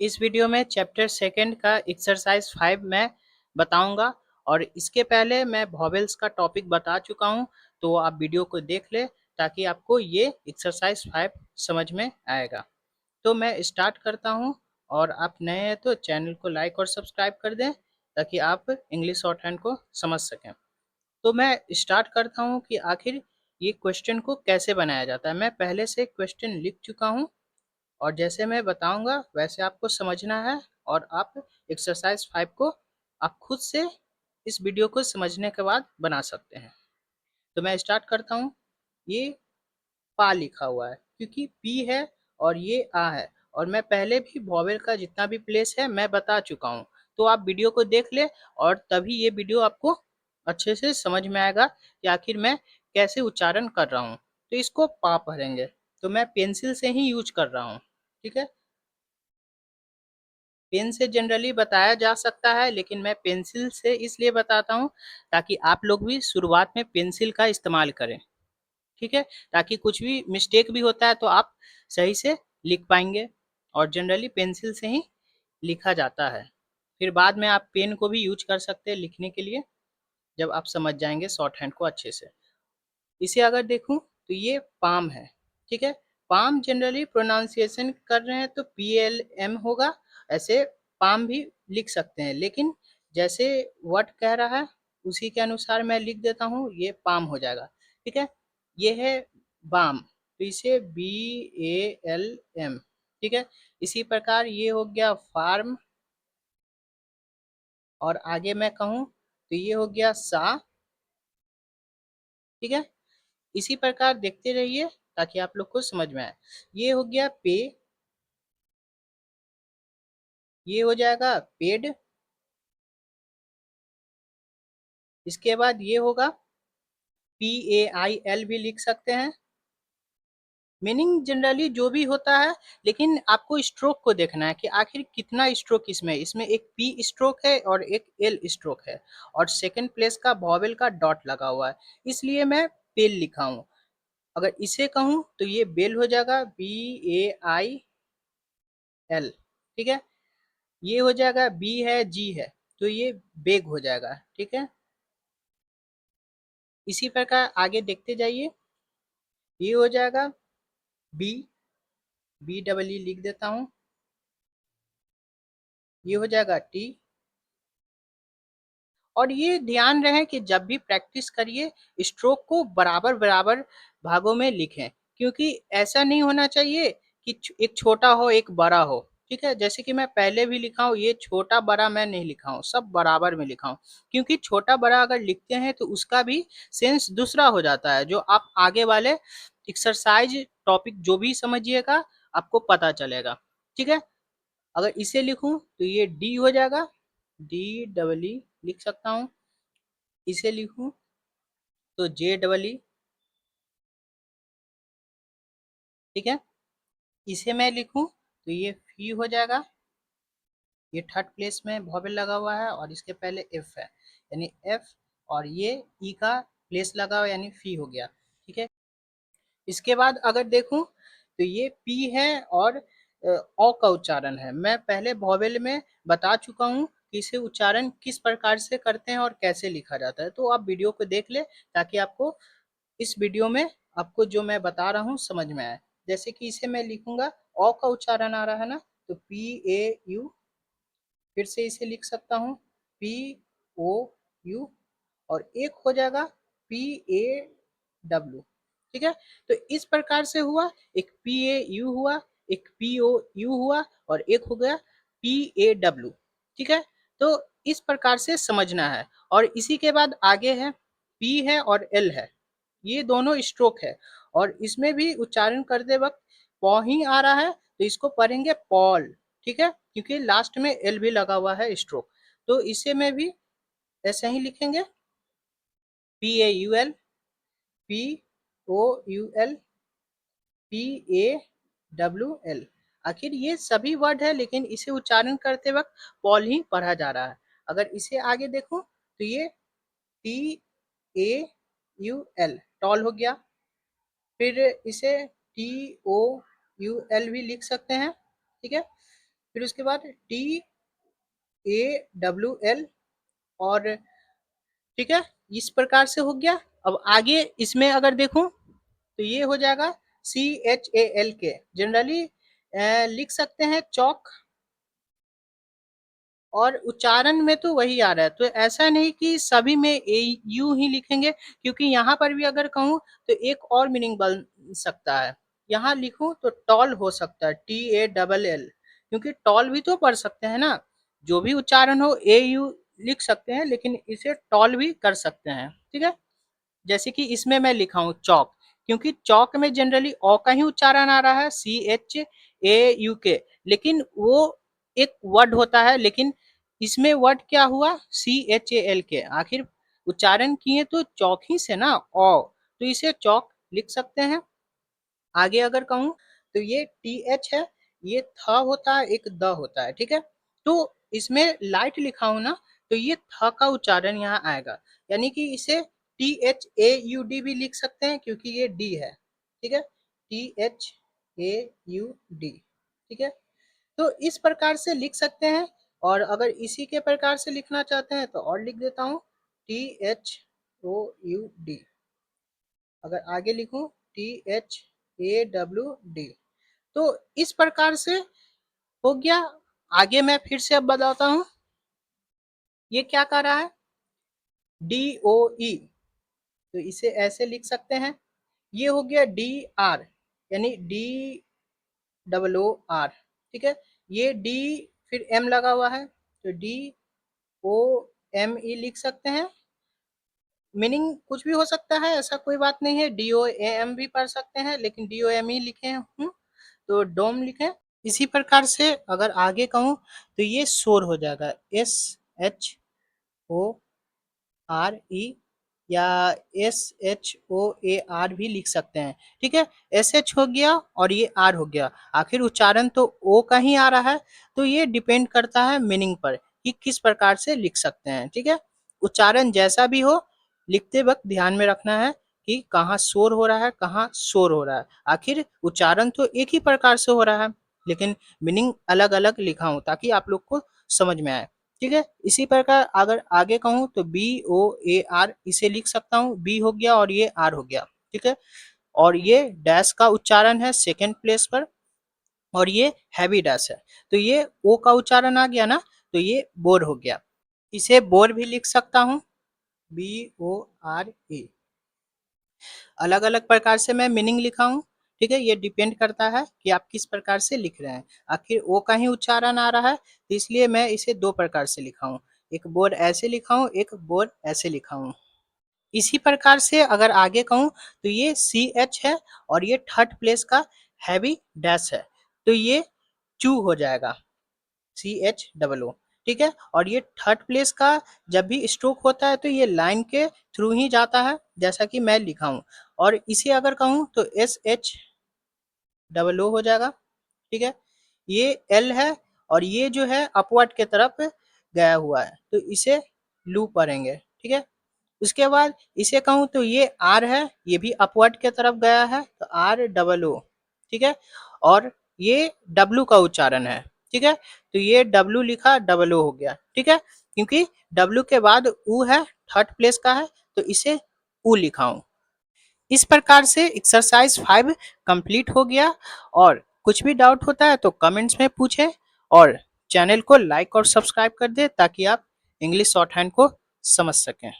इस वीडियो में chapter second का एक्सरसाइज 5 मैं बताऊंगा और इसके पहले मैं वॉवेल्स का टॉपिक बता चुका हूं, तो आप वीडियो को देख ले ताकि आपको ये एक्सरसाइज 5 समझ में आएगा। तो मैं स्टार्ट करता हूं और आप नए हैं तो चैनल को लाइक और सब्सक्राइब कर दें ताकि आप इंग्लिश शॉर्ट हैंड को समझ सकें। तो मैं स्टार्ट करता हूं कि आखिर ये क्वेश्चन को कैसे बनाया जाता है। मैं पहले से क्वेश्चन लिख चुका हूं और जैसे मैं बताऊंगा वैसे आपको समझना है और आप एक्सरसाइज 5 को आप खुद से इस वीडियो को समझने के बाद बना सकते हैं। तो मैं स्टार्ट करता हूँ। ये पा लिखा हुआ है क्योंकि पी है और ये आ है और मैं पहले भी वॉवेल का जितना भी प्लेस है मैं बता चुका हूँ। तो आप वीडियो को देख ले और तभी ये वीडियो आपको अच्छे से समझ में आएगा कि आखिर मैं कैसे उच्चारण कर रहा हूँ। तो इसको पा पढ़ेंगे, तो मैं पेंसिल से ही यूज कर रहा हूँ। ठीक है, पेन से जनरली बताया जा सकता है लेकिन मैं पेंसिल से इसलिए बताता हूँ ताकि आप लोग भी शुरुआत में पेंसिल का इस्तेमाल करें। ठीक है, ताकि कुछ भी मिस्टेक भी होता है तो आप सही से लिख पाएंगे और जनरली पेंसिल से ही लिखा जाता है। फिर बाद में आप पेन को भी यूज कर सकते हैं लिखने के लिए जब आप समझ जाएंगे शॉर्ट हैंड को अच्छे से। इसे अगर देखूं तो ये पाम है। ठीक है, पाम जनरली प्रोनाउंसिएशन कर रहे हैं तो PLM होगा। ऐसे पाम भी लिख सकते हैं लेकिन जैसे वर्ड कह रहा है उसी के अनुसार मैं लिख देता हूँ, ये पाम हो जाएगा। ठीक है, ये है बाम तो इसे BALM। ठीक है, इसी प्रकार ये हो गया फार्म और आगे मैं कहूँ तो ये हो गया सा। ठीक है, इसी प्रकार देखते रहिए ताकि आप लोग को समझ में आए। ये हो गया पे, ये हो जाएगा पेड, इसके बाद ये होगा PAIL भी लिख सकते हैं। मीनिंग जनरली जो भी होता है लेकिन आपको स्ट्रोक को देखना है कि आखिर कितना स्ट्रोक इसमें इसमें एक P स्ट्रोक है और एक L स्ट्रोक है और सेकंड प्लेस का वॉवेल का डॉट लगा हुआ है, इसलिए मैं पेल लिखा हूँ। अगर इसे कहूँ तो ये बेल हो जाएगा BAIL। ठीक है, ये हो जाएगा बी है जी है तो ये बेग हो जाएगा। ठीक है, इसी प्रकार आगे देखते जाइए। ये हो जाएगा बी, BEE लिख देता हूँ। ये हो जाएगा टी। और ये ध्यान रहे कि जब भी प्रैक्टिस करिए स्ट्रोक को बराबर बराबर भागों में लिखें, क्योंकि ऐसा नहीं होना चाहिए कि एक छोटा हो एक बड़ा हो। ठीक है, जैसे कि मैं पहले भी लिखा हूँ, ये छोटा बड़ा मैं नहीं लिखा हूँ, सब बराबर में लिखा हूँ। क्योंकि छोटा बड़ा अगर लिखते हैं तो उसका भी सेंस दूसरा हो जाता है, जो आप आगे वाले एक्सरसाइज टॉपिक जो भी समझिएगा आपको पता चलेगा। ठीक है, अगर इसे लिखूं तो ये डी हो जाएगा, DEE लिख सकता हूँ। इसे लिखूं तो JEE। ठीक है, इसे मैं लिखूं तो ये फी हो जाएगा। ये थर्ड प्लेस में वॉवेल लगा हुआ है और इसके पहले एफ है यानी एफ, और ये ई का प्लेस लगा हुआ यानी फी हो गया। ठीक है, इसके बाद अगर देखूं तो ये पी है और औ का उच्चारण है। मैं पहले वॉवेल में बता चुका हूं कि इसे उच्चारण किस प्रकार से करते हैं और कैसे लिखा जाता है, तो आप वीडियो को देख ले ताकि आपको इस वीडियो में आपको जो मैं बता रहा हूँ समझ में आए। जैसे कि इसे मैं लिखूंगा, औ का उच्चारण आ रहा है ना, तो PAU, फिर से इसे लिख सकता हूँ POU, और एक हो जाएगा PAW। ठीक है, तो इस प्रकार से हुआ, एक PAU हुआ, एक POU हुआ और एक हो गया PAW। ठीक है, तो इस प्रकार से समझना है। और इसी के बाद आगे है P है और L है, ये दोनों स्ट्रोक है और इसमें भी उच्चारण करते वक्त पौ ही आ रहा है तो इसको पढ़ेंगे पॉल। ठीक है, क्योंकि लास्ट में एल भी लगा हुआ है स्ट्रोक, तो इसे में भी ऐसे ही लिखेंगे PAUL, POUL, PAWL। आखिर ये सभी वर्ड है लेकिन इसे उच्चारण करते वक्त पॉल ही पढ़ा जा रहा है। अगर इसे आगे देखो तो ये TAUL टॉल हो गया, फिर इसे TOUL भी लिख सकते हैं। ठीक है, फिर उसके बाद TAWL, और ठीक है, इस प्रकार से हो गया। अब आगे इसमें अगर देखूं तो ये हो जाएगा CHALK। जनरली लिख सकते हैं चौक, और उच्चारण में तो वही आ रहा है, तो ऐसा नहीं कि सभी में यू ही लिखेंगे, क्योंकि यहाँ पर भी अगर कहूँ तो एक और मीनिंग बन सकता है। यहाँ लिखूं तो टॉल हो सकता है, TALL, क्योंकि टॉल भी तो पढ़ सकते हैं ना, जो भी उच्चारण हो AU लिख सकते हैं, लेकिन इसे टॉल भी कर सकते हैं। ठीक है, जैसे कि इसमें मैं लिखा हूँ चौक, क्योंकि चौक में जनरली ओ का ही उच्चारण आ रहा है, CHAUK, लेकिन वो एक वर्ड होता है, लेकिन इसमें वर्ड क्या हुआ, CHALK। आखिर उच्चारण किए तो चौक ही से ना, ओ, तो इसे चौक लिख सकते हैं। आगे अगर कहूँ तो ये TH है, ये थ होता है, एक द होता है। ठीक है, तो इसमें लाइट लिखा हूं ना, तो ये थ का उच्चारण यहाँ आएगा, यानी कि इसे THAUD भी लिख सकते हैं, क्योंकि ये डी है। ठीक है, THAUD। ठीक है, तो इस प्रकार से लिख सकते हैं, और अगर इसी के प्रकार से लिखना चाहते हैं तो और लिख देता हूँ THOUD। अगर आगे लिखूं THAWD, तो इस प्रकार से हो गया। आगे मैं फिर से अब बताता हूं, ये क्या कर रहा है, DOE, तो इसे ऐसे लिख सकते हैं। ये हो गया DR, यानी DOOR। ठीक है, ये D फिर M लगा हुआ है, तो DOME लिख सकते हैं। मीनिंग कुछ भी हो सकता है, ऐसा कोई बात नहीं है, DOAM भी पढ़ सकते हैं, लेकिन DOME लिखे हूँ तो डोम लिखें। इसी प्रकार से अगर आगे कहूँ तो ये शोर हो जाएगा, SHORE, या SHOAR भी लिख सकते हैं। ठीक है, SH हो गया और ये R हो गया, आखिर उच्चारण तो O का ही आ रहा है, तो ये डिपेंड करता है मीनिंग पर कि किस प्रकार से लिख सकते हैं। ठीक है, उच्चारण जैसा भी हो, लिखते वक्त ध्यान में रखना है कि कहाँ शोर हो रहा है, कहाँ शोर हो रहा है। आखिर उच्चारण तो एक ही प्रकार से हो रहा है, लेकिन मीनिंग अलग अलग लिखा हूं ताकि आप लोग को समझ में आए। ठीक है, इसी प्रकार अगर आगे कहूँ तो BOAR इसे लिख सकता हूँ, बी हो गया और ये आर हो गया। ठीक है, और ये डैश का उच्चारण है सेकेंड प्लेस पर, और ये हैवी डैश है, तो ये ओ का उच्चारण आ गया ना, तो ये बोर हो गया। इसे बोर भी लिख सकता हूँ, BORE। अलग अलग प्रकार से मैं मीनिंग लिखा हूँ। ठीक है, ये डिपेंड करता है कि आप किस प्रकार से लिख रहे हैं। आखिर ओ का ही उच्चारण आ रहा है, तो इसलिए मैं इसे दो प्रकार से लिखा हूँ, एक बोर ऐसे लिखा हूँ, एक बोर ऐसे लिखा हूँ। इसी प्रकार से अगर आगे कहूँ तो ये CH है, और ये थर्ड प्लेस का हैवी डैश है, तो ये चू हो जाएगा, CHOO। ठीक है, और ये थर्ड प्लेस का जब भी स्ट्रोक होता है तो ये लाइन के थ्रू ही जाता है, जैसा कि मैं लिखा हूँ। और इसे अगर कहूँ तो SHOO हो जाएगा। ठीक है, ये L है, और ये जो है अपवर्ड के तरफ गया हुआ है, तो इसे लू पढ़ेंगे। ठीक है, उसके बाद इसे कहूँ तो ये R है, ये भी अपवर्ड के तरफ गया है, तो ROO। ठीक है, और ये W का उच्चारण है। ठीक है, तो ये W लिखा, डबल ओ हो गया। ठीक है, क्योंकि W के बाद उ है, थर्ड प्लेस का है, तो इसे उ लिखा हूं। इस प्रकार से एक्सरसाइज 5 कंप्लीट हो गया, और कुछ भी डाउट होता है तो कमेंट्स में पूछें, और चैनल को लाइक और सब्सक्राइब कर दे ताकि आप इंग्लिश शॉर्ट हैंड को समझ सकें।